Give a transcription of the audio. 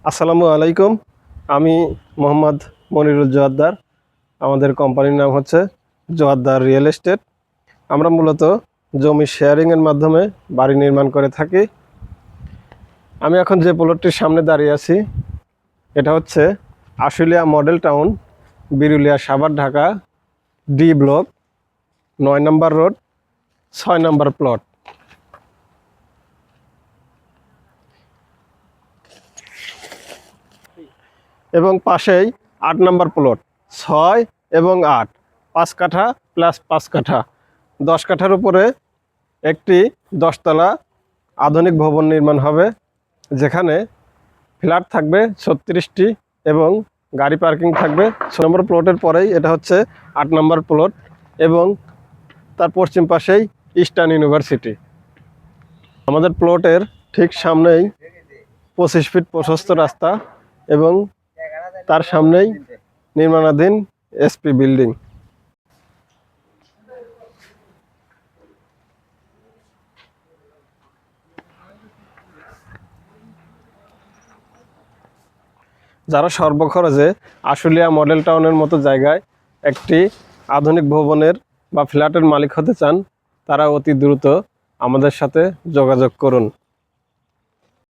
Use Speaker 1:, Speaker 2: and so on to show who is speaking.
Speaker 1: আসসালামু আলাইকুম। আমি মোহাম্মদ মনিরুল জোয়াদ্দার। আমাদের কোম্পানির নাম হচ্ছে জোয়াদ্দার রিয়েল এস্টেট। আমরা মূলত জমি শেয়ারিংয়ের মাধ্যমে বাড়ি নির্মাণ করে থাকি। আমি এখন যে প্লটটির সামনে দাঁড়িয়ে আছি এটা হচ্ছে Ashulia model town, Birulia, Savar, Dhaka, D block, 9 নম্বর রোড, 6 নম্বর প্লট। এবং পাশেই 8 নম্বর প্লট, 6 এবং 8, 5 কাঠা প্লাস 5 কাঠা, 10 কাঠার উপরে একটি 10 তলা আধুনিক ভবন নির্মাণ হবে, যেখানে ফ্ল্যাট থাকবে 36টি এবং গাড়ি পার্কিং থাকবে। 6 নম্বর প্লটের পরেই এটা হচ্ছে 8 নম্বর প্লট এবং তার পশ্চিম পাশেই ইস্টার্ন ইউনিভার্সিটি। আমাদের প্লটের ঠিক সামনেই 25 ফিট প্রশস্ত রাস্তা এবং তার সামনেই নির্মাণাধীন এসপি বিল্ডিং। যারা সর্বখরচে আশুলিয়া মডেল টাউনের মতো জায়গায় একটি আধুনিক ভবনের বা ফ্ল্যাটের মালিক হতে চান, তারা অতি দ্রুত আমাদের সাথে যোগাযোগ করুন।